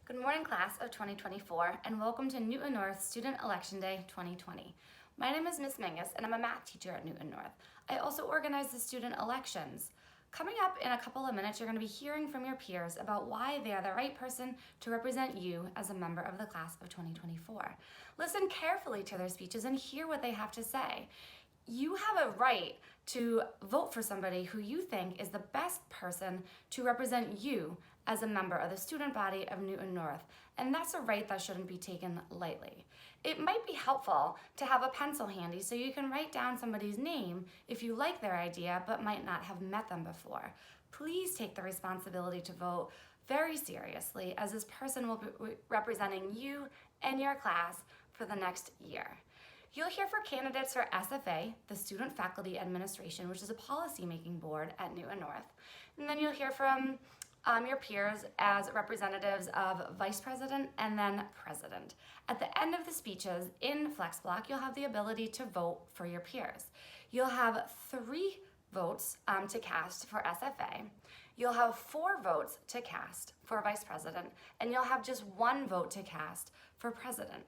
Good morning, class of 2024, and welcome to Newton North Student Election Day 2020. My name is Ms. Mingus, and I'm a math teacher at Newton North. I also organize the student elections. Coming up in a couple of minutes, you're going to be hearing from your peers about why they are the right person to represent you as a member of the class of 2024. Listen carefully to their speeches and hear what they have to say. You have a right to vote for somebody who you think is the best person to represent you as a member of the student body of Newton North, and that's a right that shouldn't be taken lightly. It might be helpful to have a pencil handy so you can write down somebody's name if you like their idea but might not have met them before. Please take the responsibility to vote very seriously, as this person will be representing you and your class for the next year. You'll hear from candidates for SFA, the Student Faculty Administration, which is a policy-making board at Newton North. And then you'll hear from your peers as representatives of vice president and then president. At the end of the speeches in FlexBlock, you'll have the ability to vote for your peers. You'll have 3 votes to cast for SFA. You'll have 4 votes to cast for vice president, and you'll have just 1 vote to cast for president.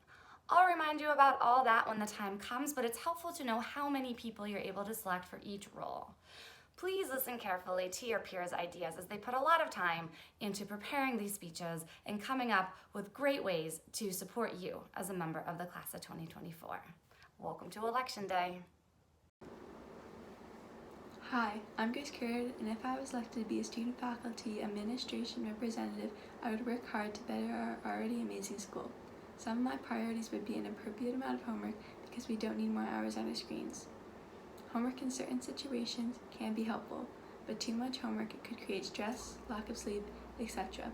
I'll remind you about all that when the time comes, but it's helpful to know how many people you're able to select for each role. Please listen carefully to your peers' ideas, as they put a lot of time into preparing these speeches and coming up with great ways to support you as a member of the class of 2024. Welcome to Election Day. Hi, I'm Grace Curd, and if I was elected to be a student faculty administration representative, I would work hard to better our already amazing school. Some of my priorities would be an appropriate amount of homework because we don't need more hours on our screens. Homework in certain situations can be helpful, but too much homework could create stress, lack of sleep, etc.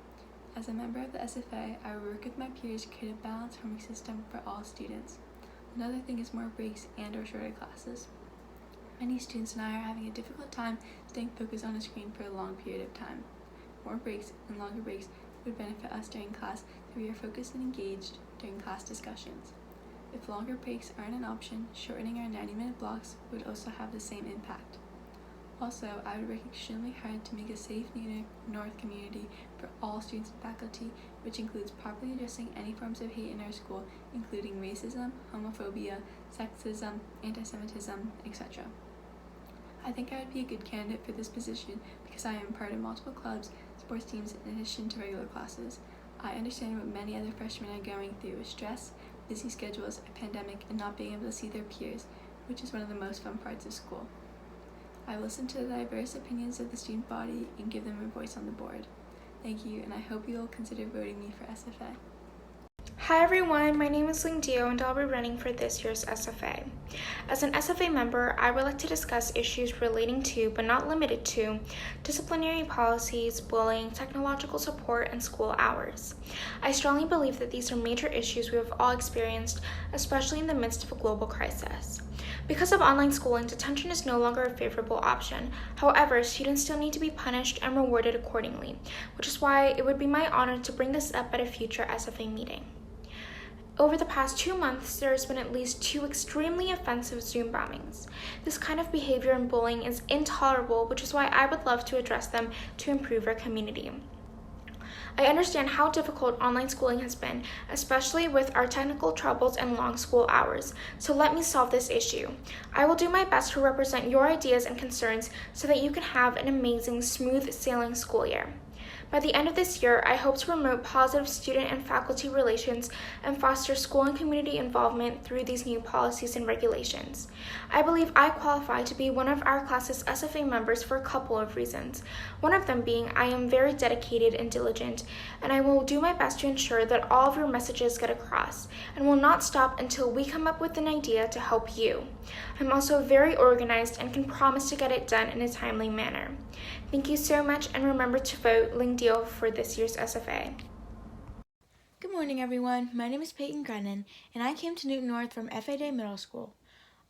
As a member of the SFA, I will work with my peers to create a balanced homework system for all students. Another thing is more breaks and/or shorter classes. Many students and I are having a difficult time staying focused on a screen for a long period of time. More breaks and longer breaks would benefit us during class so we are focused and engaged during class discussions. If longer breaks aren't an option, shortening our 90-minute blocks would also have the same impact. Also, I would work extremely hard to make a safe Newton North community for all students and faculty, which includes properly addressing any forms of hate in our school, including racism, homophobia, sexism, anti-Semitism, etc. I think I would be a good candidate for this position because I am part of multiple clubs, sports teams, in addition to regular classes. I understand what many other freshmen are going through with stress, busy schedules, a pandemic, and not being able to see their peers, which is one of the most fun parts of school. I will listen to the diverse opinions of the student body and give them a voice on the board. Thank you, and I hope you will consider voting me for SFA. Hi everyone, my name is Ling Dio and I'll be running for this year's SFA. As an SFA member, I would like to discuss issues relating to, but not limited to, disciplinary policies, bullying, technological support, and school hours. I strongly believe that these are major issues we have all experienced, especially in the midst of a global crisis. Because of online schooling, detention is no longer a favorable option. However, students still need to be punished and rewarded accordingly, which is why it would be my honor to bring this up at a future SFA meeting. Over the past 2 months, there has been at least 2 extremely offensive Zoom bombings. This kind of behavior and bullying is intolerable, which is why I would love to address them to improve our community. I understand how difficult online schooling has been, especially with our technical troubles and long school hours, so let me solve this issue. I will do my best to represent your ideas and concerns so that you can have an amazing, smooth sailing school year. By the end of this year, I hope to promote positive student and faculty relations and foster school and community involvement through these new policies and regulations. I believe I qualify to be one of our class's SFA members for a couple of reasons. One of them being I am very dedicated and diligent, and I will do my best to ensure that all of your messages get across, and will not stop until we come up with an idea to help you. I'm also very organized and can promise to get it done in a timely manner. Thank you so much, and remember to vote Ling Dio for this year's SFA. Good morning, everyone. My name is Peyton Grennan, and I came to Newton North from FA Day Middle School.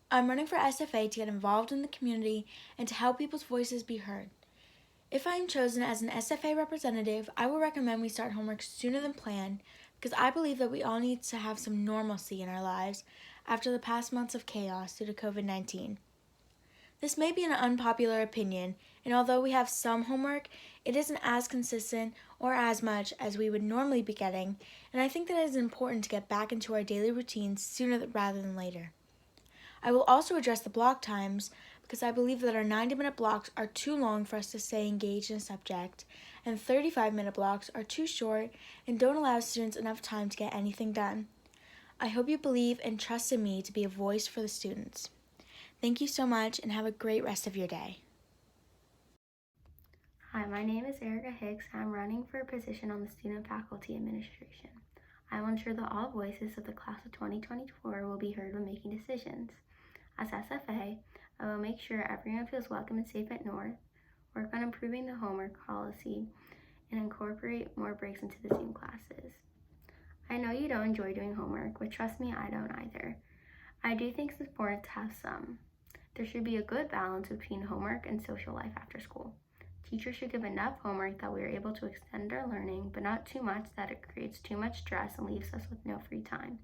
I'm running for SFA to get involved in the community and to help people's voices be heard. If I am chosen as an SFA representative, I will recommend we start homework sooner than planned because I believe that we all need to have some normalcy in our lives after the past months of chaos due to COVID-19. This may be an unpopular opinion, and although we have some homework, It isn't as consistent or as much as we would normally be getting, and I think that it is important to get back into our daily routines sooner rather than later. I will also address the block times because I believe that our 90-minute blocks are too long for us to stay engaged in a subject, and 35-minute blocks are too short and don't allow students enough time to get anything done. I hope you believe and trust in me to be a voice for the students. Thank you so much and have a great rest of your day. Hi, my name is Erica Hicks. I'm running for a position on the Student Faculty Administration. I will ensure that all voices of the class of 2024 will be heard when making decisions. As SFA, I will make sure everyone feels welcome and safe at North, work on improving the homework policy, and incorporate more breaks into the Zoom classes. I know you don't enjoy doing homework, but trust me, I don't either. I do think it's important to have some. There should be a good balance between homework and social life after school. Teachers should give enough homework that we are able to extend our learning, but not too much that it creates too much stress and leaves us with no free time.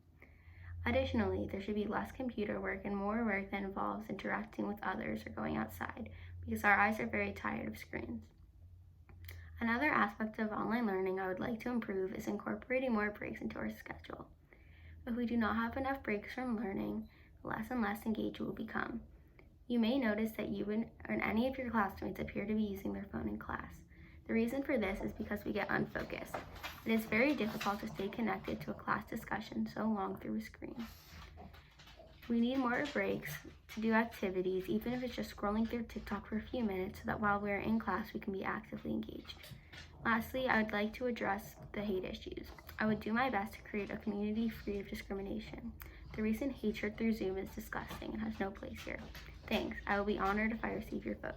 Additionally, there should be less computer work and more work that involves interacting with others or going outside, because our eyes are very tired of screens. Another aspect of online learning I would like to improve is incorporating more breaks into our schedule. If we do not have enough breaks from learning, less and less engaged we will become. You may notice that you and any of your classmates appear to be using their phone in class. The reason for this is because we get unfocused. It is very difficult to stay connected to a class discussion so long through a screen. We need more breaks to do activities, even if it's just scrolling through TikTok for a few minutes, so that while we're in class, we can be actively engaged. Lastly, I would like to address the hate issues. I would do my best to create a community free of discrimination. The recent hatred through Zoom is disgusting and has no place here. Thanks. I will be honored if I receive your vote.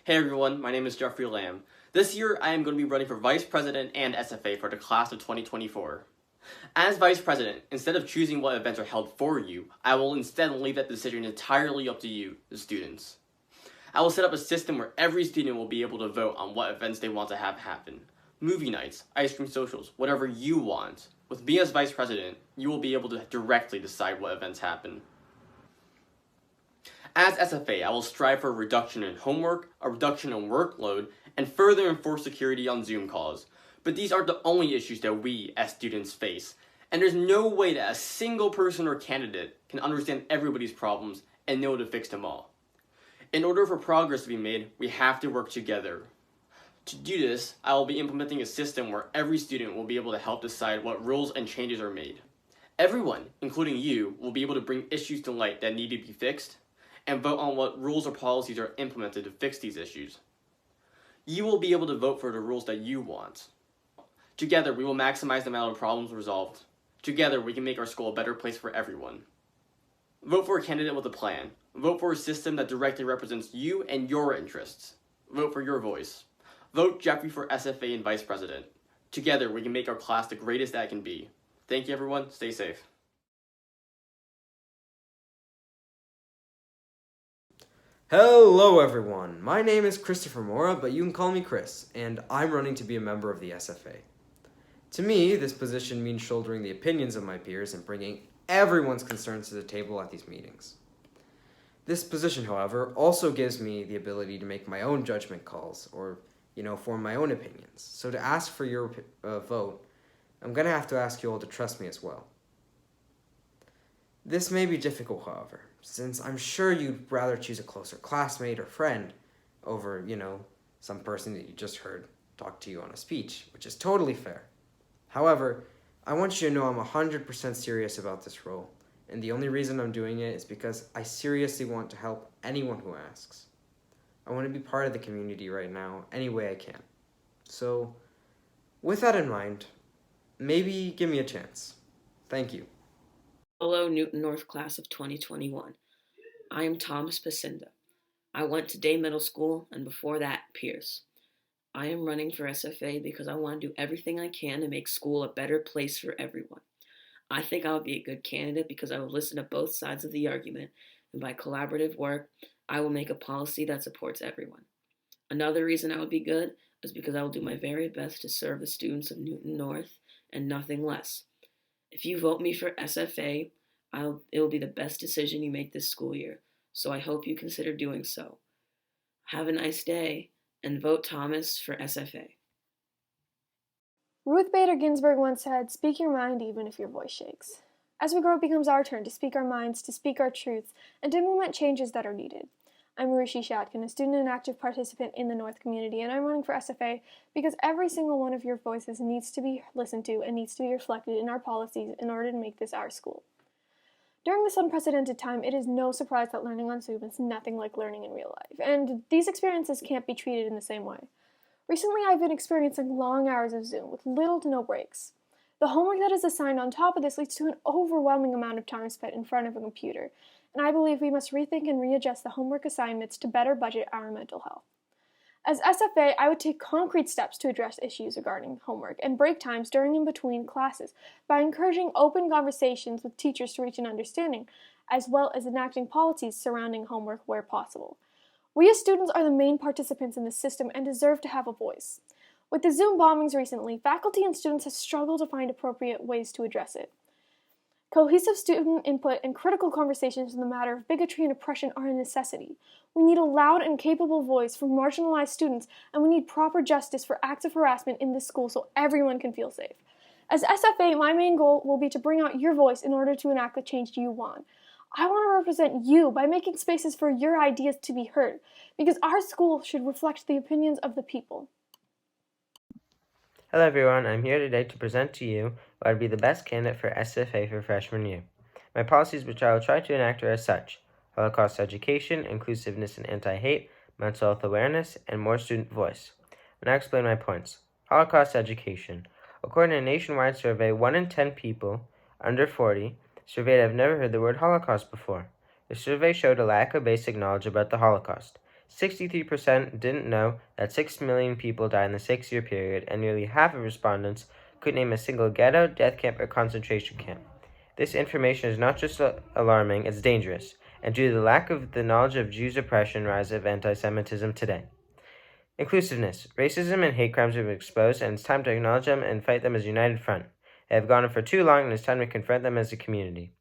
Hey everyone, my name is Jeffrey Lamb. This year, I am going to be running for Vice President and SFA for the class of 2024. As Vice President, instead of choosing what events are held for you, I will instead leave that decision entirely up to you, the students. I will set up a system where every student will be able to vote on what events they want to have happen. Movie nights, ice cream socials, whatever you want. With me as Vice President, you will be able to directly decide what events happen. As SFA, I will strive for a reduction in homework, a reduction in workload, and further enforce security on Zoom calls. But these aren't the only issues that we, as students, face. And there's no way that a single person or candidate can understand everybody's problems and know how to fix them all. In order for progress to be made, we have to work together. To do this, I will be implementing a system where every student will be able to help decide what rules and changes are made. Everyone, including you, will be able to bring issues to light that need to be fixed, and vote on what rules or policies are implemented to fix these issues. You will be able to vote for the rules that you want. Together, we will maximize the amount of problems resolved. Together, we can make our school a better place for everyone. Vote for a candidate with a plan. Vote for a system that directly represents you and your interests. Vote for your voice. Vote Jeffrey for SFA and Vice President. Together, we can make our class the greatest that it can be. Thank you, everyone. Stay safe. Hello everyone, my name is Christopher Mora, but you can call me Chris, and I'm running to be a member of the SFA. To me, this position means shouldering the opinions of my peers and bringing everyone's concerns to the table at these meetings. This position, however, also gives me the ability to make my own judgment calls, or, form my own opinions. So to ask for your vote, I'm going to have to ask you all to trust me as well. This may be difficult, however, since I'm sure you'd rather choose a closer classmate or friend over, some person that you just heard talk to you on a speech, which is totally fair. However, I want you to know I'm 100% serious about this role, and the only reason I'm doing it is because I seriously want to help anyone who asks. I want to be part of the community right now any way I can. So, with that in mind, maybe give me a chance. Thank you. Hello, Newton North class of 2021. I am Thomas Pacinda. I went to Day Middle School and before that, Pierce. I am running for SFA because I want to do everything I can to make school a better place for everyone. I think I would be a good candidate because I will listen to both sides of the argument, and by collaborative work, I will make a policy that supports everyone. Another reason I would be good is because I will do my very best to serve the students of Newton North and nothing less. If you vote me for SFA, it will be the best decision you make this school year, so I hope you consider doing so. Have a nice day, and vote Thomas for SFA. Ruth Bader Ginsburg once said, "Speak your mind even if your voice shakes." As we grow, it becomes our turn to speak our minds, to speak our truths, and to implement changes that are needed. I'm Rishi Shatkin, a student and active participant in the North community, and I'm running for SFA because every single one of your voices needs to be listened to and needs to be reflected in our policies in order to make this our school. During this unprecedented time, it is no surprise that learning on Zoom is nothing like learning in real life, and these experiences can't be treated in the same way. Recently, I've been experiencing long hours of Zoom with little to no breaks. The homework that is assigned on top of this leads to an overwhelming amount of time spent in front of a computer, and I believe we must rethink and readjust the homework assignments to better budget our mental health. As SFA, I would take concrete steps to address issues regarding homework and break times during and between classes by encouraging open conversations with teachers to reach an understanding, as well as enacting policies surrounding homework where possible. We as students are the main participants in the system and deserve to have a voice. With the Zoom bombings recently, faculty and students have struggled to find appropriate ways to address it. Cohesive student input and critical conversations in the matter of bigotry and oppression are a necessity. We need a loud and capable voice for marginalized students, and we need proper justice for acts of harassment in this school so everyone can feel safe. As SFA, my main goal will be to bring out your voice in order to enact the change you want. I want to represent you by making spaces for your ideas to be heard, because our school should reflect the opinions of the people. Hello everyone, I'm here today to present to you why I'd be the best candidate for SFA for freshman year. My policies which I will try to enact are as such: Holocaust education, inclusiveness and anti-hate, mental health awareness, and more student voice. I'll now explain my points. Holocaust education. According to a nationwide survey, 1 in 10 people under 40 surveyed have never heard the word Holocaust before. The survey showed a lack of basic knowledge about the Holocaust. 63% didn't know that 6 million people died in the 6-year period, and nearly half of respondents could name a single ghetto, death camp, or concentration camp. This information is not just alarming, it's dangerous, and due to the lack of the knowledge of Jews' oppression, rise of anti-Semitism today. Inclusiveness. Racism and hate crimes have been exposed, and it's time to acknowledge them and fight them as a united front. They have gone on for too long, and it's time to confront them as a community.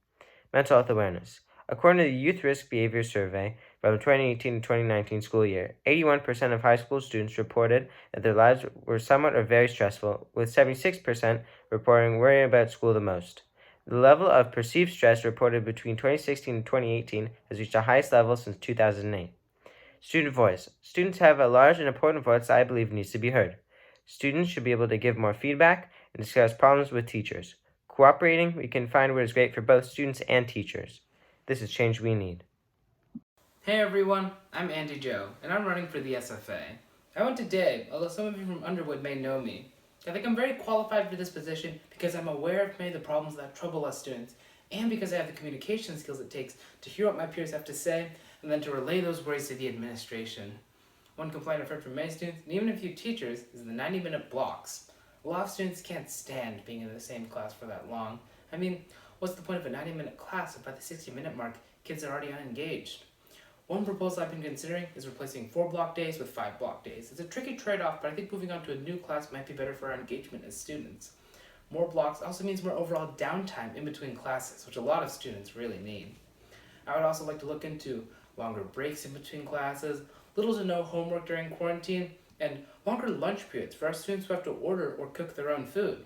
Mental health awareness. According to the Youth Risk Behavior Survey from the 2018 to 2019 school year, 81% of high school students reported that their lives were somewhat or very stressful, with 76% reporting worrying about school the most. The level of perceived stress reported between 2016 and 2018 has reached the highest level since 2008. Student voice. Students have a large and important voice that I believe needs to be heard. Students should be able to give more feedback and discuss problems with teachers. Cooperating, we can find what is great for both students and teachers. This is change we need. Hey everyone, I'm Andy Joe, and I'm running for the SFA. I went to DAE, although some of you from Underwood may know me. I think I'm very qualified for this position because I'm aware of many of the problems that trouble us students, and because I have the communication skills it takes to hear what my peers have to say, and then to relay those worries to the administration. One complaint I've heard from many students, and even a few teachers, is the 90-minute blocks. A lot of students can't stand being in the same class for that long. I mean, what's the point of a 90-minute class if by the 60-minute mark, kids are already unengaged? One proposal I've been considering is replacing 4 block days with 5 block days. It's a tricky trade-off, but I think moving on to a new class might be better for our engagement as students. More blocks also means more overall downtime in between classes, which a lot of students really need. I would also like to look into longer breaks in between classes, little to no homework during quarantine, and longer lunch periods for our students who have to order or cook their own food.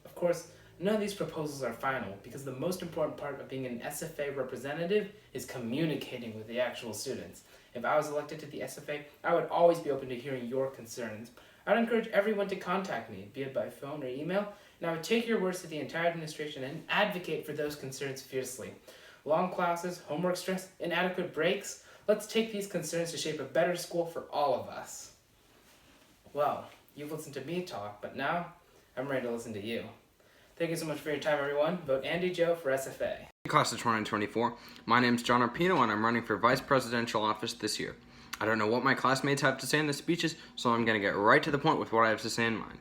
Of course, none of these proposals are final because the most important part of being an SFA representative is communicating with the actual students. If I was elected to the SFA, I would always be open to hearing your concerns. I would encourage everyone to contact me, be it by phone or email, and I would take your words to the entire administration and advocate for those concerns fiercely. Long classes, homework stress, inadequate breaks, let's take these concerns to shape a better school for all of us. Well, you've listened to me talk, but now I'm ready to listen to you. Thank you so much for your time, everyone. Vote Andy Joe for SFA. Class of 2024. My name is John Arpino, and I'm running for vice presidential office this year. I don't know what my classmates have to say in the speeches, so I'm going to get right to the point with what I have to say in mine.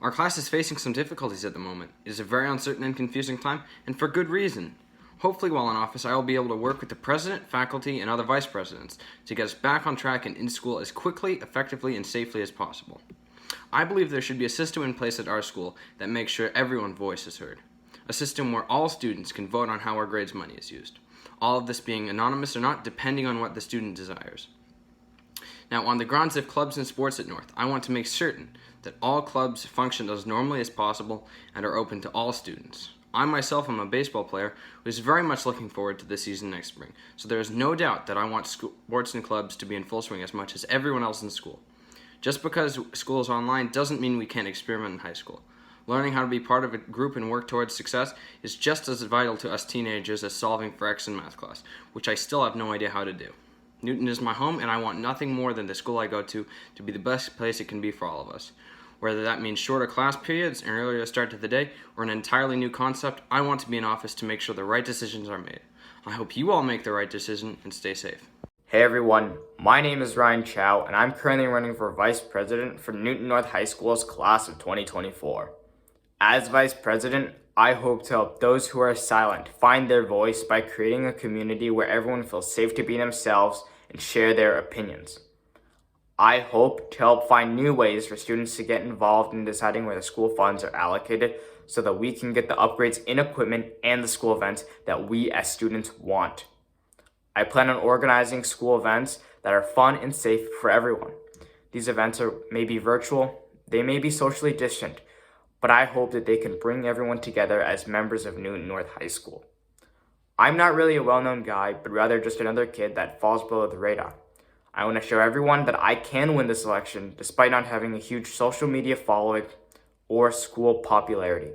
Our class is facing some difficulties at the moment. It is a very uncertain and confusing time, and for good reason. Hopefully, while in office, I will be able to work with the president, faculty, and other vice presidents to get us back on track and in school as quickly, effectively, and safely as possible. I believe there should be a system in place at our school that makes sure everyone's voice is heard. A system where all students can vote on how our grades money is used. All of this being anonymous or not, depending on what the student desires. Now, on the grounds of clubs and sports at North, I want to make certain that all clubs function as normally as possible and are open to all students. I myself am a baseball player who is very much looking forward to the season next spring, so there is no doubt that I want sports and clubs to be in full swing as much as everyone else in school. Just because school is online doesn't mean we can't experiment in high school. Learning how to be part of a group and work towards success is just as vital to us teenagers as solving for X in math class, which I still have no idea how to do. Newton is my home, and I want nothing more than the school I go to be the best place it can be for all of us. Whether that means shorter class periods, an earlier start to the day, or an entirely new concept, I want to be in office to make sure the right decisions are made. I hope you all make the right decision and stay safe. Hey everyone, my name is Ryan Chow, and I'm currently running for Vice President for Newton North High School's class of 2024. As Vice President, I hope to help those who are silent find their voice by creating a community where everyone feels safe to be themselves and share their opinions. I hope to help find new ways for students to get involved in deciding where the school funds are allocated so that we can get the upgrades in equipment and the school events that we as students want. I plan on organizing school events that are fun and safe for everyone. These events may be virtual, they may be socially distant, but I hope that they can bring everyone together as members of Newton North High School. I'm not really a well-known guy, but rather just another kid that falls below the radar. I want to show everyone that I can win this election despite not having a huge social media following or school popularity.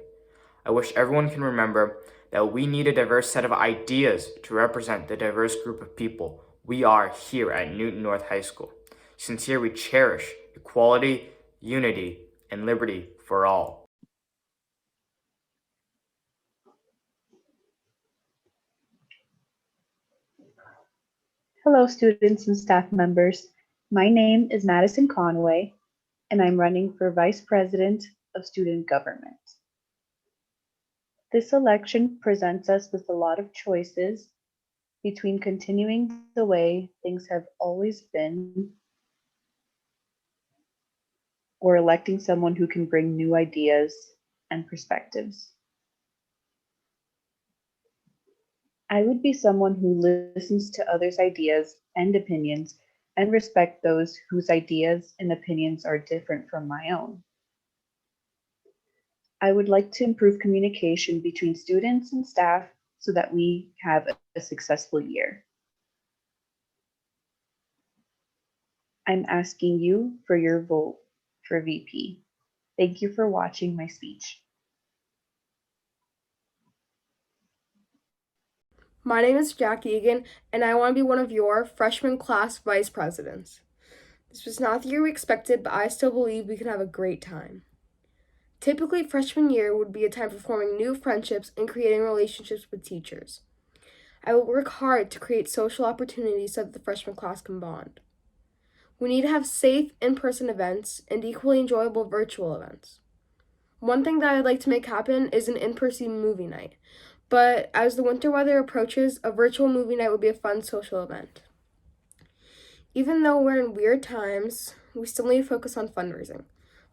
I wish everyone can remember that we need a diverse set of ideas to represent the diverse group of people we are here at Newton North High School, since here we cherish equality, unity, and liberty for all. Hello, students and staff members. My name is Madison Conway, and I'm running for Vice President of Student Government. This election presents us with a lot of choices between continuing the way things have always been or electing someone who can bring new ideas and perspectives. I would be someone who listens to others' ideas and opinions and respect those whose ideas and opinions are different from my own. I would like to improve communication between students and staff so that we have a successful year. I'm asking you for your vote for VP. Thank you for watching my speech. My name is Jack Egan, and I want to be one of your freshman class vice presidents. This was not the year we expected, but I still believe we can have a great time. Typically, freshman year would be a time for forming new friendships and creating relationships with teachers. I will work hard to create social opportunities so that the freshman class can bond. We need to have safe in-person events and equally enjoyable virtual events. One thing that I'd like to make happen is an in-person movie night. But as the winter weather approaches, a virtual movie night would be a fun social event. Even though we're in weird times, we still need to focus on fundraising.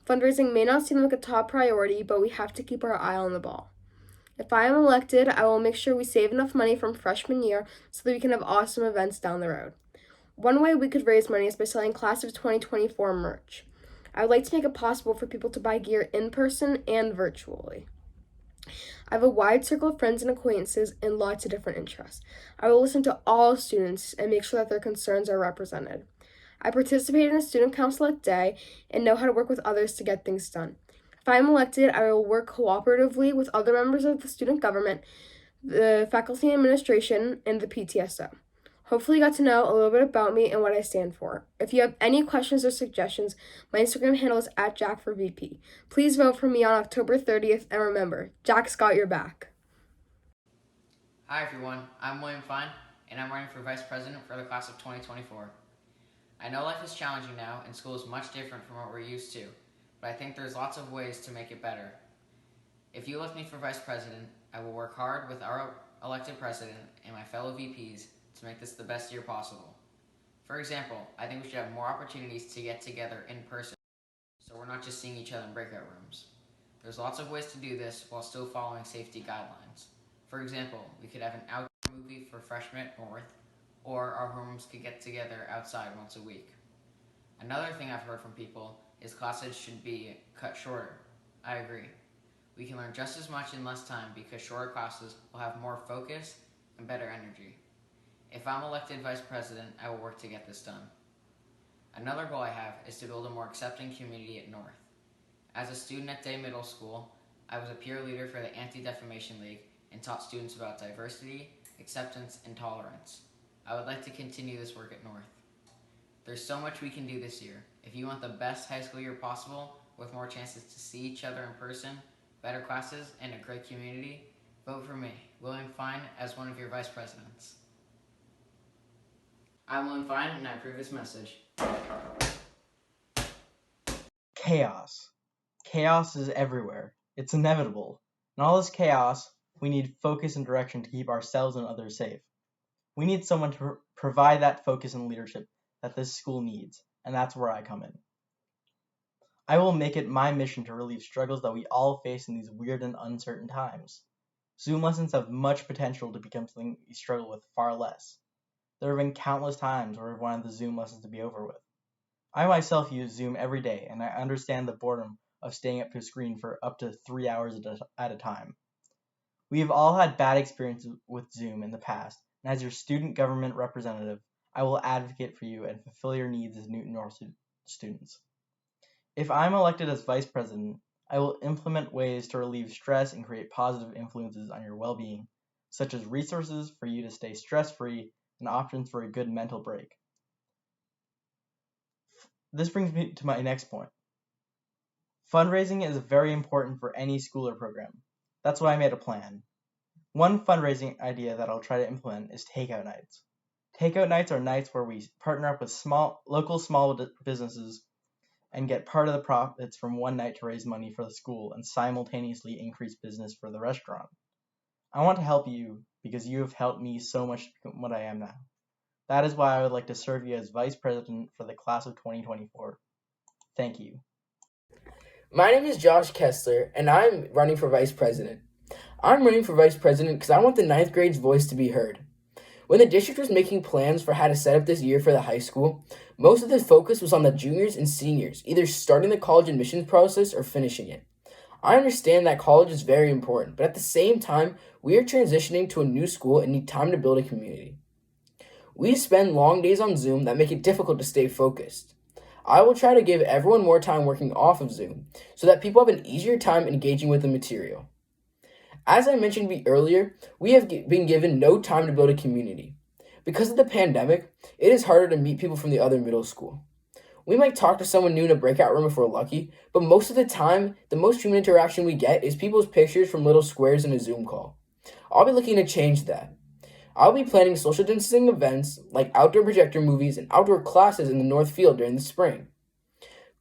Fundraising may not seem like a top priority, but we have to keep our eye on the ball. If I am elected, I will make sure we save enough money from freshman year so that we can have awesome events down the road. One way we could raise money is by selling class of 2024 merch. I would like to make it possible for people to buy gear in person and virtually. I have a wide circle of friends and acquaintances and lots of different interests. I will listen to all students and make sure that their concerns are represented. I participated in a student council at Day and know how to work with others to get things done. If I am elected, I will work cooperatively with other members of the student government, the faculty and administration, and the PTSO. Hopefully you got to know a little bit about me and what I stand for. If you have any questions or suggestions, my Instagram handle is @JackForVP. Please vote for me on October 30th, and remember, Jack's got your back. Hi everyone, I'm William Fine, and I'm running for Vice President for the class of 2024. I know life is challenging now, and school is much different from what we're used to, but I think there's lots of ways to make it better. If you elect me for Vice President, I will work hard with our elected President and my fellow VPs to make this the best year possible. For example, I think we should have more opportunities to get together in person, so we're not just seeing each other in breakout rooms. There's lots of ways to do this while still following safety guidelines. For example, we could have an outdoor movie for freshmen at North, or our homes could get together outside once a week. Another thing I've heard from people is classes should be cut shorter. I agree. We can learn just as much in less time because shorter classes will have more focus and better energy. If I'm elected vice president, I will work to get this done. Another goal I have is to build a more accepting community at North. As a student at Day Middle School, I was a peer leader for the Anti-Defamation League and taught students about diversity, acceptance, and tolerance. I would like to continue this work at North. There's so much we can do this year. If you want the best high school year possible, with more chances to see each other in person, better classes, and a great community, vote for me, William Fine, as one of your vice presidents. I'm William Fine, and I approve this message. Chaos. Chaos is everywhere. It's inevitable. In all this chaos, we need focus and direction to keep ourselves and others safe. We need someone to provide that focus and leadership that this school needs, and that's where I come in. I will make it my mission to relieve struggles that we all face in these weird and uncertain times. Zoom lessons have much potential to become something we struggle with far less. There have been countless times where I've wanted the Zoom lessons to be over with. I myself use Zoom every day, and I understand the boredom of staying up to a screen for up to 3 hours at a time. We have all had bad experiences with Zoom in the past, and as your student government representative, I will advocate for you and fulfill your needs as Newton North students. If I'm elected as vice president, I will implement ways to relieve stress and create positive influences on your well-being, such as resources for you to stay stress-free and options for a good mental break. This brings me to my next point. Fundraising is very important for any school or program. That's why I made a plan. One fundraising idea that I'll try to implement is takeout nights. Takeout nights are nights where we partner up with local small businesses and get part of the profits from one night to raise money for the school and simultaneously increase business for the restaurant. I want to help you because you have helped me so much to become what I am now. That is why I would like to serve you as vice president for the class of 2024. Thank you. My name is Josh Kessler, and I'm running for vice president. I'm running for vice president because I want the 9th grade's voice to be heard. When the district was making plans for how to set up this year for the high school, most of the focus was on the juniors and seniors, either starting the college admissions process or finishing it. I understand that college is very important, but at the same time, we are transitioning to a new school and need time to build a community. We spend long days on Zoom that make it difficult to stay focused. I will try to give everyone more time working off of Zoom so that people have an easier time engaging with the material. As I mentioned earlier, we have been given no time to build a community. Because of the pandemic, it is harder to meet people from the other middle school. We might talk to someone new in a breakout room if we're lucky, but most of the time, the most human interaction we get is people's pictures from little squares in a Zoom call. I'll be looking to change that. I'll be planning social distancing events like outdoor projector movies and outdoor classes in the North Field during the spring.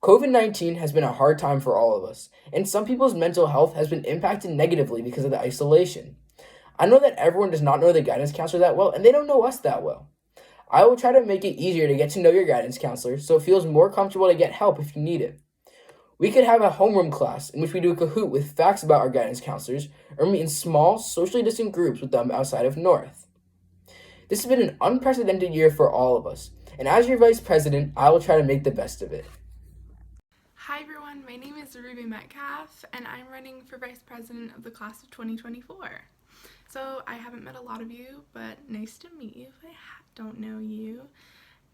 COVID-19 has been a hard time for all of us, and some people's mental health has been impacted negatively because of the isolation. I know that everyone does not know the guidance counselor that well, and they don't know us that well. I will try to make it easier to get to know your guidance counselor so it feels more comfortable to get help if you need it. We could have a homeroom class in which we do a Kahoot with facts about our guidance counselors, or meet in small, socially distant groups with them outside of North. This has been an unprecedented year for all of us, and as your vice president, I will try to make the best of it. Hi everyone, my name is Ruby Metcalf, and I'm running for vice president of the class of 2024. So I haven't met a lot of you, but nice to meet you if I don't know you.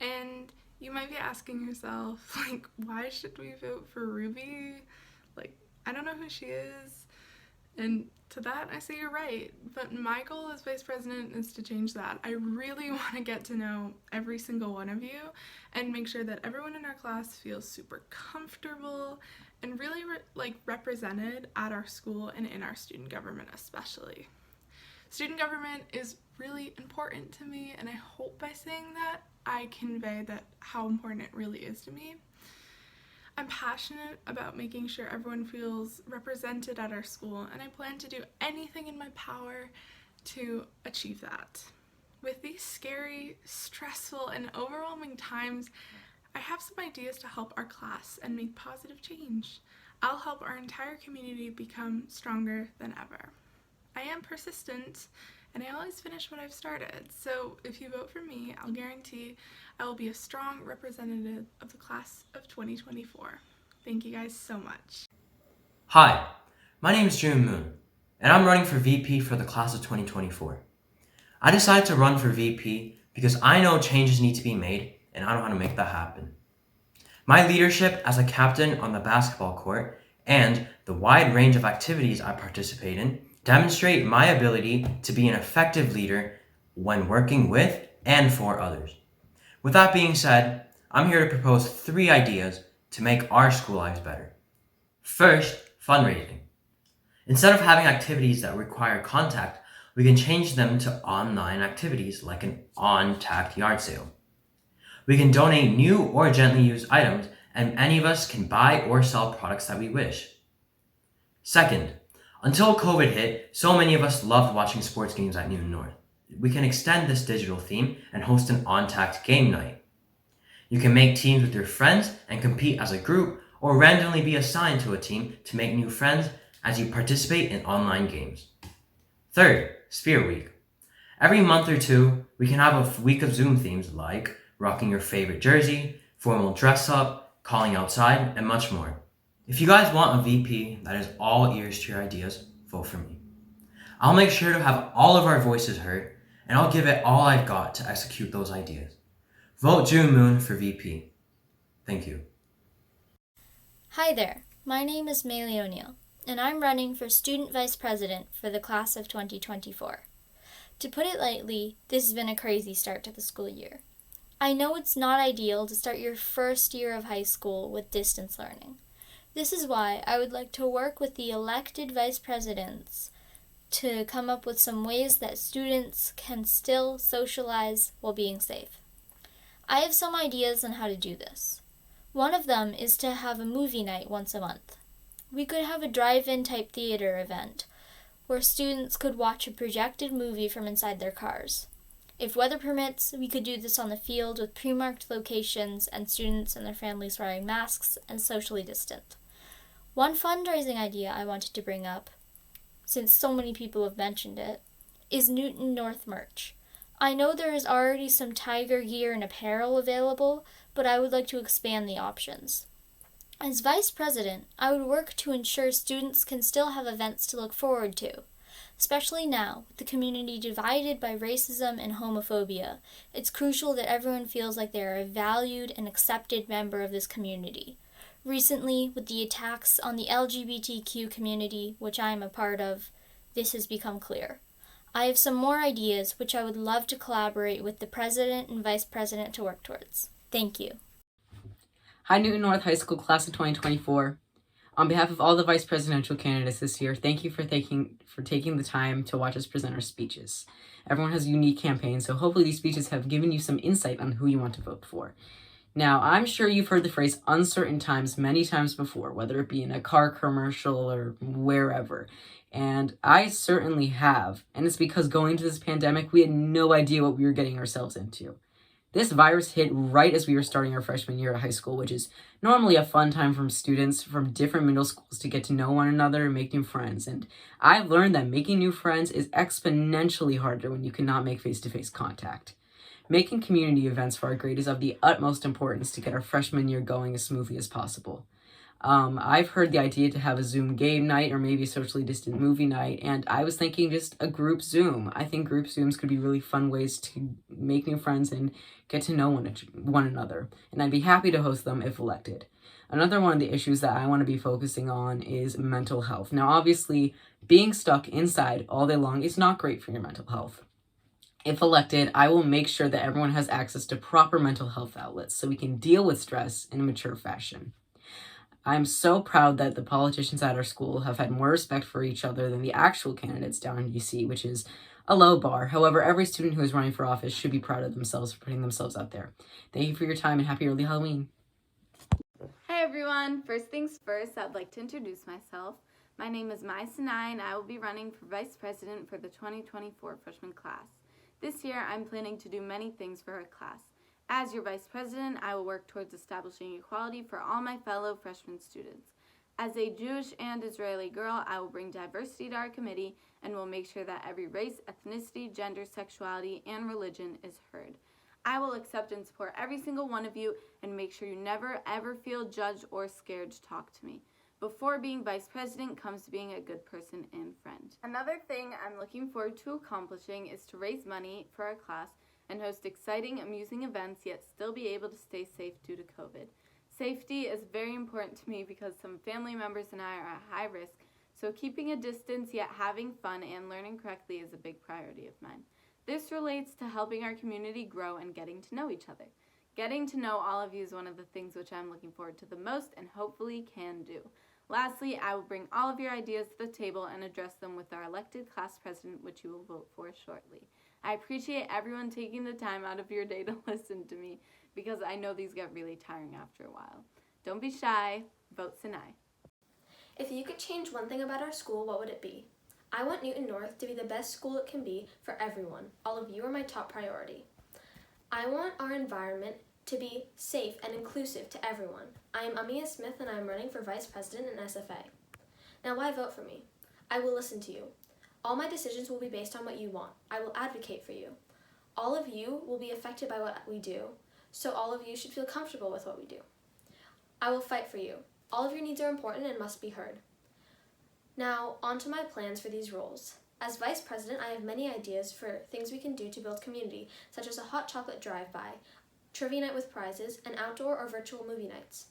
And you might be asking yourself, like, why should we vote for Ruby? Like, I don't know who she is. And to that, I say you're right. But my goal as vice president is to change that. I really want to get to know every single one of you and make sure that everyone in our class feels super comfortable and really represented at our school and in our student government especially. Student government is really important to me, and I hope by saying that I convey that how important it really is to me. I'm passionate about making sure everyone feels represented at our school, and I plan to do anything in my power to achieve that. With these scary, stressful, and overwhelming times, I have some ideas to help our class and make positive change. I'll help our entire community become stronger than ever. I am persistent, and I always finish what I've started. So if you vote for me, I'll guarantee I will be a strong representative of the class of 2024. Thank you guys so much. Hi, my name is June Moon, and I'm running for VP for the class of 2024. I decided to run for VP because I know changes need to be made, and I know how to make that happen. My leadership as a captain on the basketball court and the wide range of activities I participate in demonstrate my ability to be an effective leader when working with and for others. With that being said, I'm here to propose 3 ideas to make our school lives better. First, fundraising. Instead of having activities that require contact, we can change them to online activities like an on-tact yard sale. We can donate new or gently used items, and any of us can buy or sell products that we wish. Second, until COVID hit, so many of us loved watching sports games at Newton North. We can extend this digital theme and host an on-tact game night. You can make teams with your friends and compete as a group, or randomly be assigned to a team to make new friends as you participate in online games. Third, Spirit Week. Every month or 2, we can have a week of Zoom themes like rocking your favorite jersey, formal dress up, calling outside, and much more. If you guys want a VP that is all ears to your ideas, vote for me. I'll make sure to have all of our voices heard, and I'll give it all I've got to execute those ideas. Vote June Moon for VP. Thank you. Hi there, my name is Maylee O'Neill, and I'm running for Student Vice President for the class of 2024. To put it lightly, this has been a crazy start to the school year. I know it's not ideal to start your first year of high school with distance learning. This is why I would like to work with the elected vice presidents to come up with some ways that students can still socialize while being safe. I have some ideas on how to do this. One of them is to have a movie night once a month. We could have a drive-in type theater event where students could watch a projected movie from inside their cars. If weather permits, we could do this on the field with pre-marked locations and students and their families wearing masks and socially distant. One fundraising idea I wanted to bring up, since so many people have mentioned it, is Newton North merch. I know there is already some Tiger gear and apparel available, but I would like to expand the options. As Vice President, I would work to ensure students can still have events to look forward to. Especially now, with the community divided by racism and homophobia, it's crucial that everyone feels like they are a valued and accepted member of this community. Recently, with the attacks on the LGBTQ community, which I am a part of, this has become clear. I have some more ideas which I would love to collaborate with the President and Vice President to work towards. Thank you. Hi, Newton North High School Class of 2024. On behalf of all the vice presidential candidates this year, thank you for taking the time to watch us present our speeches. Everyone has a unique campaign, so hopefully these speeches have given you some insight on who you want to vote for. Now, I'm sure you've heard the phrase uncertain times many times before, whether it be in a car commercial or wherever. And I certainly have, and it's because going into this pandemic, we had no idea what we were getting ourselves into. This virus hit right as we were starting our freshman year at high school, which is normally a fun time for students from different middle schools to get to know one another and make new friends. And I've learned that making new friends is exponentially harder when you cannot make face-to-face contact. Making community events for our grade is of the utmost importance to get our freshman year going as smoothly as possible. I've heard the idea to have a Zoom game night or maybe a socially distant movie night, and I was thinking just a group Zoom. I think group Zooms could be really fun ways to make new friends and get to know one another, and I'd be happy to host them if elected. Another one of the issues that I want to be focusing on is mental health. Now, obviously, being stuck inside all day long is not great for your mental health. If elected, I will make sure that everyone has access to proper mental health outlets so we can deal with stress in a mature fashion. I'm so proud that the politicians at our school have had more respect for each other than the actual candidates down in DC, which is a low bar. However, every student who is running for office should be proud of themselves for putting themselves out there. Thank you for your time and happy early Halloween. Hi everyone, first things first, I'd like to introduce myself. My name is Mai Sinai and I will be running for Vice President for the 2024 freshman class. This year, I'm planning to do many things for our class. As your Vice President, I will work towards establishing equality for all my fellow freshman students. As a Jewish and Israeli girl, I will bring diversity to our committee and will make sure that every race, ethnicity, gender, sexuality, and religion is heard. I will accept and support every single one of you and make sure you never ever feel judged or scared to talk to me. Before being vice president comes being a good person and friend. Another thing I'm looking forward to accomplishing is to raise money for our class and host exciting, amusing events, yet still be able to stay safe due to COVID. Safety is very important to me because some family members and I are at high risk, so keeping a distance yet having fun and learning correctly is a big priority of mine. This relates to helping our community grow and getting to know each other. Getting to know all of you is one of the things which I'm looking forward to the most and hopefully can do. Lastly, I will bring all of your ideas to the table and address them with our elected class president, which you will vote for shortly. I appreciate everyone taking the time out of your day to listen to me because I know these get really tiring after a while. Don't be shy, vote Sinai. If you could change one thing about our school, what would it be? I want Newton North to be the best school it can be for everyone. All of you are my top priority. I want our environment to be safe and inclusive to everyone. I am Amia Smith and I am running for Vice President in SFA. Now why vote for me? I will listen to you. All my decisions will be based on what you want. I will advocate for you. All of you will be affected by what we do, so all of you should feel comfortable with what we do. I will fight for you. All of your needs are important and must be heard. Now, on to my plans for these roles. As Vice President, I have many ideas for things we can do to build community, such as a hot chocolate drive-by, trivia night with prizes, and outdoor or virtual movie nights.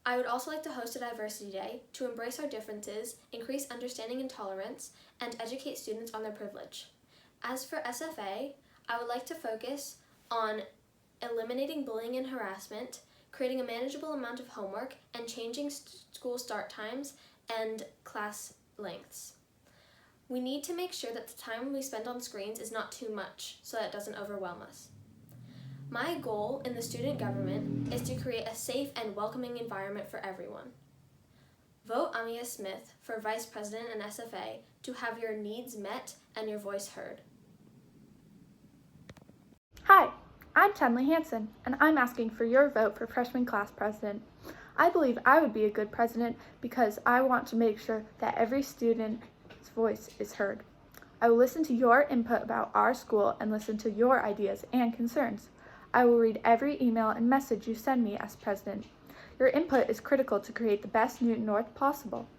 I would also like to host a diversity day to embrace our differences, increase understanding and tolerance, and educate students on their privilege. As for SFA, I would like to focus on eliminating bullying and harassment, creating a manageable amount of homework, and changing school start times and class lengths. We need to make sure that the time we spend on screens is not too much so that it doesn't overwhelm us. My goal in the student government is to create a safe and welcoming environment for everyone. Vote Amia Smith for Vice President and SFA to have your needs met and your voice heard. Hi, I'm Tenley Hansen, and I'm asking for your vote for freshman class president. I believe I would be a good president because I want to make sure that every student's voice is heard. I will listen to your input about our school and listen to your ideas and concerns. I will read every email and message you send me as president. Your input is critical to create the best Newton North possible.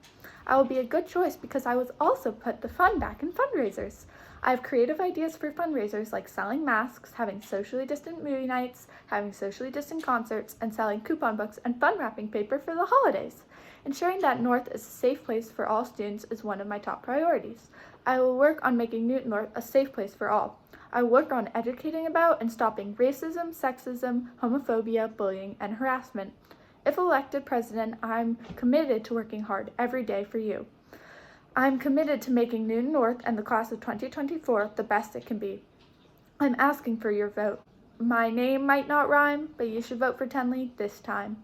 I will be a good choice because I will also put the fun back in fundraisers. I have creative ideas for fundraisers like selling masks, having socially distant movie nights, having socially distant concerts, and selling coupon books and fun wrapping paper for the holidays. Ensuring that North is a safe place for all students is one of my top priorities. I will work on making Newton North a safe place for all. I will work on educating about and stopping racism, sexism, homophobia, bullying, and harassment. If elected president, I'm committed to working hard every day for you. I'm committed to making Newton North and the class of 2024 the best it can be. I'm asking for your vote. My name might not rhyme, but you should vote for Tenley this time.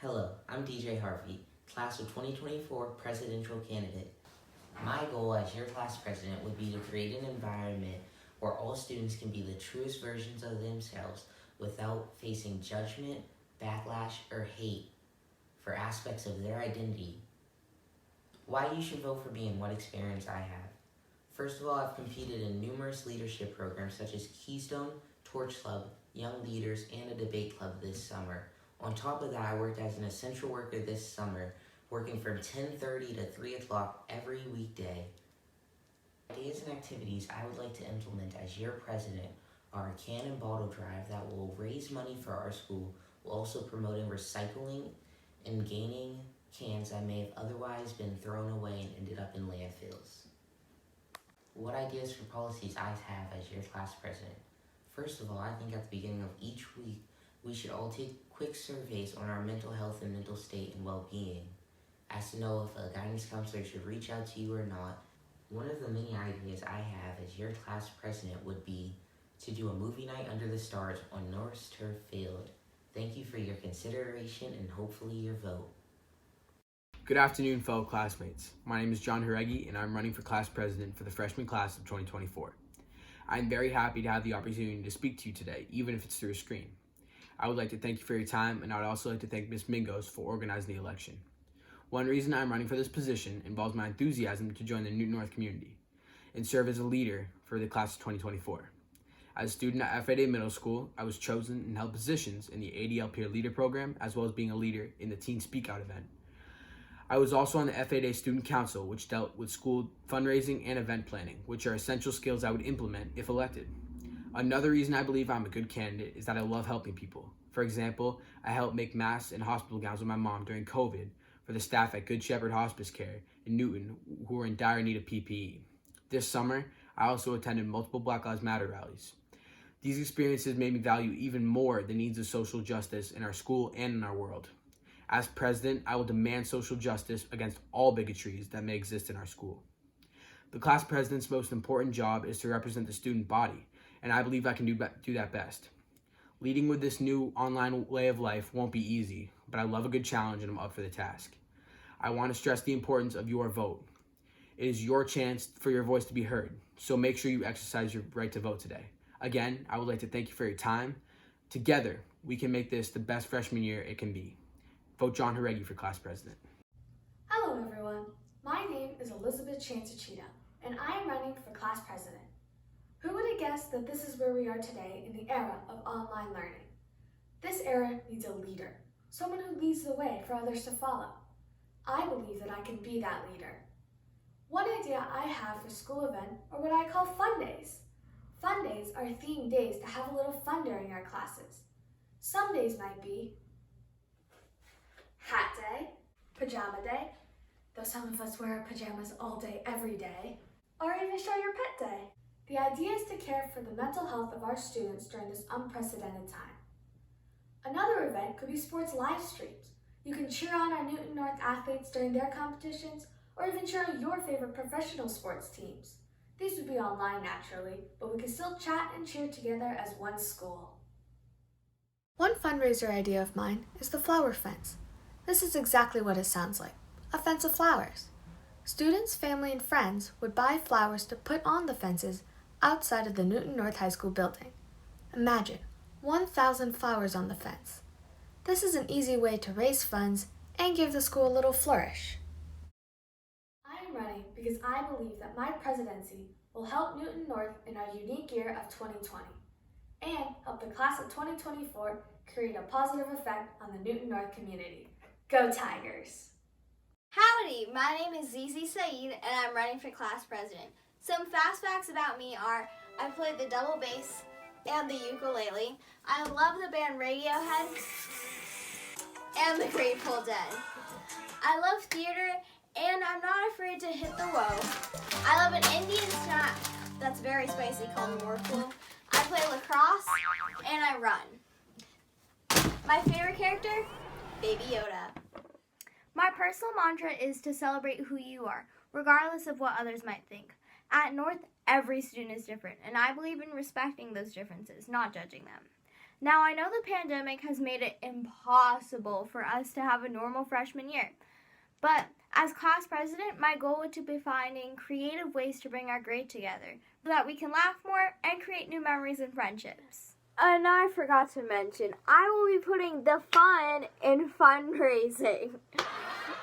Hello, I'm DJ Harvey, class of 2024 presidential candidate. My goal as your class president would be to create an environment where all students can be the truest versions of themselves without facing judgment, backlash, or hate for aspects of their identity. Why you should vote for me and what experience I have. First of all, I've competed in numerous leadership programs such as Keystone, Torch Club, Young Leaders, and a debate club this summer. On top of that, I worked as an essential worker this summer, working from 10:30 to 3 o'clock every weekday. Ideas and activities I would like to implement as your president are a can and bottle drive that will raise money for our school, while also promoting recycling and gaining cans that may have otherwise been thrown away and ended up in landfills. What ideas for policies I have as your class president? First of all, I think at the beginning of each week, we should all take quick surveys on our mental health and mental state and well-being, as to know if a guidance counselor should reach out to you or not. One of the many ideas I have as your class president would be to do a movie night under the stars on Norris Turf Field. Thank you for your consideration and hopefully your vote. Good afternoon, fellow classmates. My name is John Haregi, and I'm running for class president for the freshman class of 2024. I'm very happy to have the opportunity to speak to you today, even if it's through a screen. I would like to thank you for your time, and I would also like to thank Ms. Mingos for organizing the election. One reason I'm running for this position involves my enthusiasm to join the Newton North community and serve as a leader for the class of 2024. As a student at FA Day Middle School, I was chosen and held positions in the ADL Peer Leader Program, as well as being a leader in the Teen Speak Out event. I was also on the FA Day Student Council, which dealt with school fundraising and event planning, which are essential skills I would implement if elected. Another reason I believe I'm a good candidate is that I love helping people. For example, I helped make masks and hospital gowns with my mom during COVID for the staff at Good Shepherd Hospice Care in Newton who were in dire need of PPE. This summer, I also attended multiple Black Lives Matter rallies. These experiences made me value even more the needs of social justice in our school and in our world. As president, I will demand social justice against all bigotries that may exist in our school. The class president's most important job is to represent the student body, and I believe I can do that best. Leading with this new online way of life won't be easy, but I love a good challenge and I'm up for the task. I want to stress the importance of your vote. It is your chance for your voice to be heard, so make sure you exercise your right to vote today. Again, I would like to thank you for your time. Together, we can make this the best freshman year it can be. Vote John Haregi for class president. Hello everyone, my name is Elizabeth Chancachita, and I am running for class president. Who would have guessed that this is where we are today in the era of online learning? This era needs a leader, someone who leads the way for others to follow. I believe that I can be that leader. One idea I have for school event are what I call fun days. Fun days are themed days to have a little fun during our classes. Some days might be hat day, pajama day, though some of us wear our pajamas all day, every day, or even show your pet day. The idea is to care for the mental health of our students during this unprecedented time. Another event could be sports live streams. You can cheer on our Newton North athletes during their competitions, or even cheer on your favorite professional sports teams. These would be online naturally, but we can still chat and cheer together as one school. One fundraiser idea of mine is the flower fence. This is exactly what it sounds like, a fence of flowers. Students, family, and friends would buy flowers to put on the fences outside of the Newton North High School building. Imagine 1,000 flowers on the fence. This is an easy way to raise funds and give the school a little flourish. I am running because I believe that my presidency will help Newton North in our unique year of 2020 and help the class of 2024 create a positive effect on the Newton North community. Go Tigers! Howdy, my name is Zizi Saeed and I'm running for class president. Some fast facts about me are I played the double bass and the ukulele. I love the band Radiohead and the Grateful Dead. I love theater and I'm not afraid to hit the woe. I love an Indian snack that's very spicy called Morphle. I play lacrosse and I run. My favorite character? Baby Yoda. My personal mantra is to celebrate who you are, regardless of what others might think. At North, every student is different, and I believe in respecting those differences, not judging them. Now, I know the pandemic has made it impossible for us to have a normal freshman year, but as class president, my goal would to be finding creative ways to bring our grade together so that we can laugh more and create new memories and friendships. And I forgot to mention, I will be putting the fun in fundraising.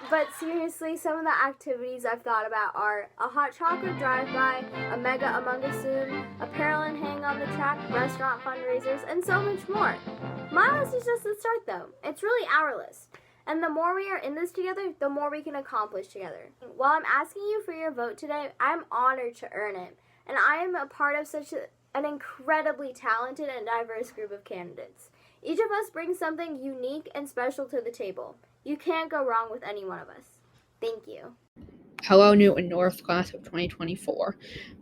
But seriously, some of the activities I've thought about are a hot chocolate drive-by, a mega Among Us Zoom, apparel and hang on the track, restaurant fundraisers, and so much more. My list is just the start though. It's really our list. And the more we are in this together, the more we can accomplish together. While I'm asking you for your vote today, I'm honored to earn it. And I am a part of such an incredibly talented and diverse group of candidates. Each of us brings something unique and special to the table. You can't go wrong with any one of us. Thank you. Hello, Newton North class of 2024.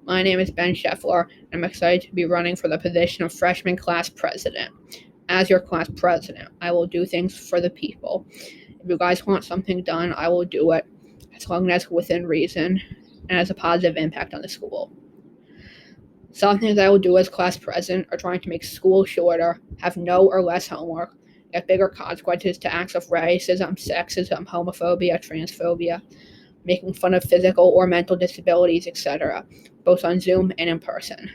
My name is Ben Scheffler, and I'm excited to be running for the position of freshman class president. As your class president, I will do things for the people. If you guys want something done, I will do it, as long as within reason and has a positive impact on the school. Some things I will do as class president are trying to make school shorter, have no or less homework, get bigger consequences to acts of racism, sexism, homophobia, transphobia, making fun of physical or mental disabilities, etc., both on Zoom and in person.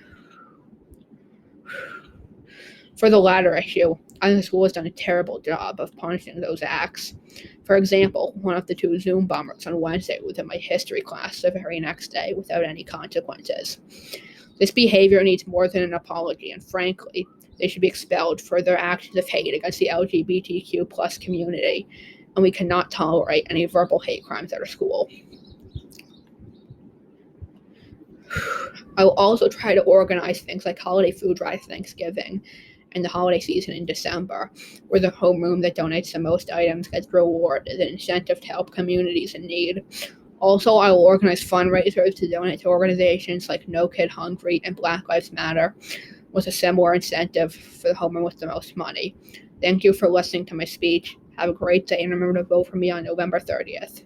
For the latter issue, I think the school has done a terrible job of punishing those acts. For example, one of the 2 Zoom bombers on Wednesday was in my history class the very next day without any consequences. This behavior needs more than an apology, and frankly, they should be expelled for their actions of hate against the LGBTQ+ community, and we cannot tolerate any verbal hate crimes at our school. I will also try to organize things like holiday food drive Thanksgiving and the holiday season in December, where the homeroom that donates the most items gets rewarded, an incentive to help communities in need. Also, I will organize fundraisers to donate to organizations like No Kid Hungry and Black Lives Matter, with a similar incentive for the homeroom with the most money. Thank you for listening to my speech. Have a great day, and remember to vote for me on November 30th.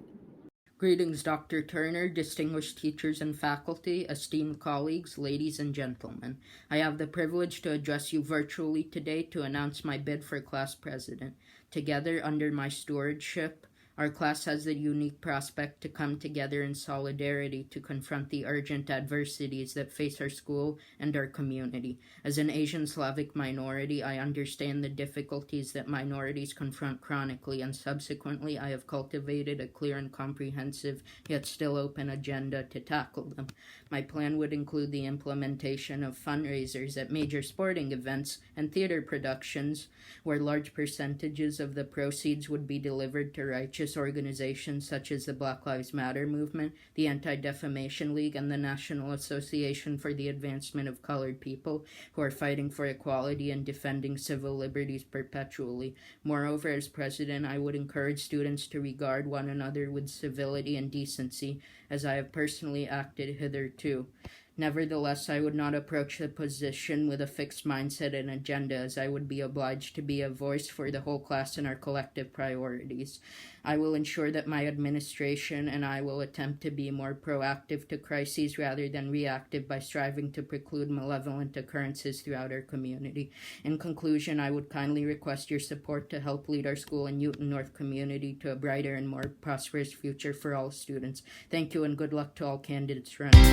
Greetings, Dr. Turner, distinguished teachers and faculty, esteemed colleagues, ladies and gentlemen. I have the privilege to address you virtually today to announce my bid for class president. Together, under my stewardship, our class has the unique prospect to come together in solidarity to confront the urgent adversities that face our school and our community. As an Asian Slavic minority, I understand the difficulties that minorities confront chronically, and subsequently I have cultivated a clear and comprehensive, yet still open agenda to tackle them. My plan would include the implementation of fundraisers at major sporting events and theater productions, where large percentages of the proceeds would be delivered to righteous organizations such as the Black Lives Matter movement, the Anti-Defamation League, and the National Association for the Advancement of Colored People, who are fighting for equality and defending civil liberties perpetually. Moreover, as president, I would encourage students to regard one another with civility and decency, as I have personally acted hitherto. Nevertheless, I would not approach the position with a fixed mindset and agenda, as I would be obliged to be a voice for the whole class and our collective priorities. I will ensure that my administration and I will attempt to be more proactive to crises rather than reactive by striving to preclude malevolent occurrences throughout our community. In conclusion, I would kindly request your support to help lead our school and Newton North community to a brighter and more prosperous future for all students. Thank you and good luck to all candidates running.